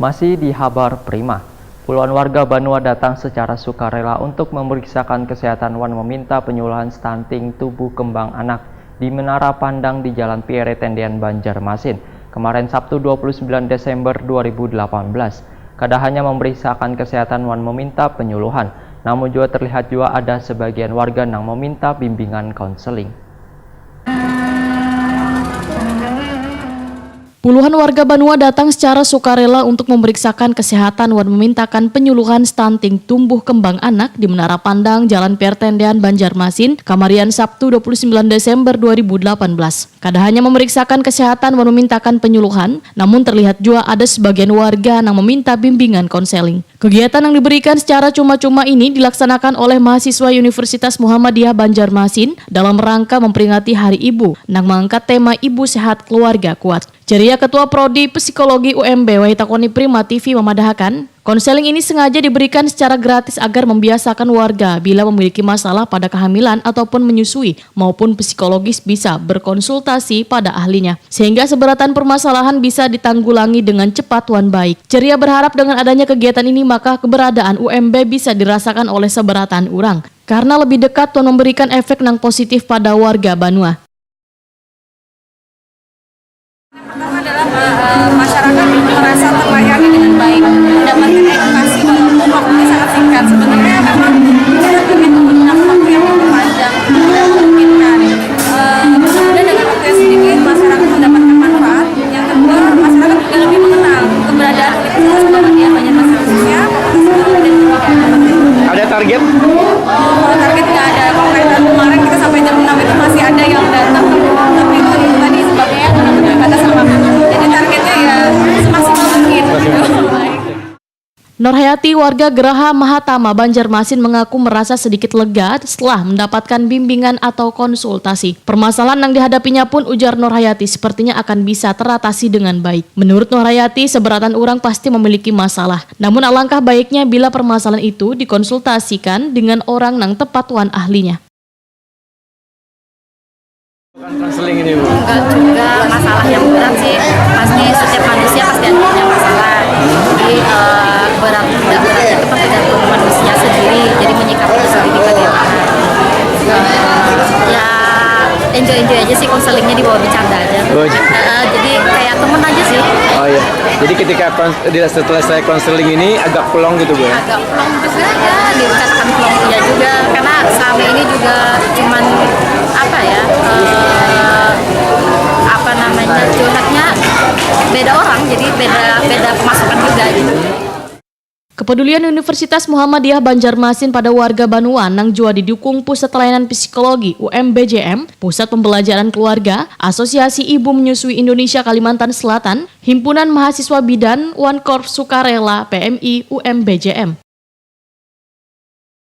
Masih di Habar Prima, puluhan warga Banua datang secara sukarela untuk memeriksakan kesehatan wan meminta penyuluhan stunting tubuh kembang anak di Menara Pandang di Jalan Pierre Tendian, Banjarmasin, kemarin Sabtu 29 Desember 2018. Kada hanya memeriksakan kesehatan wan meminta penyuluhan, namun juga terlihat juga ada sebagian warga yang meminta bimbingan konseling. Puluhan warga Banua datang secara sukarela untuk memeriksakan kesehatan wan memintakan penyuluhan stunting tumbuh kembang anak di Menara Pandang, Jalan Pierre Tendian, Banjarmasin, kemarin Sabtu 29 Desember 2018. Kada hanya memeriksakan kesehatan wan memintakan penyuluhan, namun terlihat juga ada sebagian warga yang meminta bimbingan konseling. Kegiatan yang diberikan secara cuma-cuma ini dilaksanakan oleh mahasiswa Universitas Muhammadiyah Banjarmasin dalam rangka memperingati Hari Ibu, yang mengangkat tema Ibu Sehat Keluarga Kuat. Ceria Ketua Prodi Psikologi UMB Wahitakoni Prima TV memadahkan, konseling ini sengaja diberikan secara gratis agar membiasakan warga bila memiliki masalah pada kehamilan ataupun menyusui maupun psikologis bisa berkonsultasi pada ahlinya, sehingga seberatan permasalahan bisa ditanggulangi dengan cepat wan baik. Ceria berharap dengan adanya kegiatan ini maka keberadaan UMB bisa dirasakan oleh seberatan orang, karena lebih dekat dan memberikan efek yang positif pada warga Banua. Masyarakat merasa terlayani dengan baik, mendapatkan edukasi walaupun waktunya sangat singkat. Sebenarnya memang kita ingin menggunakan waktu yang lebih panjang dan memungkinkan. Kemudian dengan waktu yang sedikit, masyarakat mendapatkan manfaat. Yang kedua, masyarakat juga lebih mengenal keberadaan Universitas Muhammadiyah Banjarmasin khususnya. Ada target? Kalau target nggak ada konkretan. Kemarin kita sampai jam 6 itu masih ada yang datang, tapi itu tadi sebabnya terbatas sama. Jadi targetnya ya semaksimal mungkin. Norhayati, warga Geraha Mahatama Banjarmasin, mengaku merasa sedikit lega setelah mendapatkan bimbingan atau konsultasi. Permasalahan yang dihadapinya pun, ujar Norhayati, sepertinya akan bisa teratasi dengan baik. Menurut Norhayati, seberatan orang pasti memiliki masalah. Namun alangkah baiknya bila permasalahan itu dikonsultasikan dengan orang yang tepat wan ahlinya. Konseling ini, Bu? Enggak juga masalah yang berat sih, pasti setiap manusia pasti ada punya masalah. Jadi berat tidak berat itu kan tergantung manusia sendiri, jadi menyikapi itu sendiri bagaimana. Ya enjoy aja sih, konselingnya dibawa bercanda aja. Jadi kayak temen aja sih. Oh iya, jadi ketika setelah saya konseling ini agak plong gitu, Bu? Agak plong juga ya, dikatakan plong iya juga, karena selama ini juga cuman curhatnya beda orang, jadi beda pemasukan juga gitu. Kepedulian Universitas Muhammadiyah Banjarmasin pada warga Banua nang jua didukung Pusat Layanan Psikologi UMBJM, Pusat Pembelajaran Keluarga, Asosiasi Ibu Menyusui Indonesia Kalimantan Selatan, Himpunan Mahasiswa Bidan, One Corp Sukarela PMI UMBJM.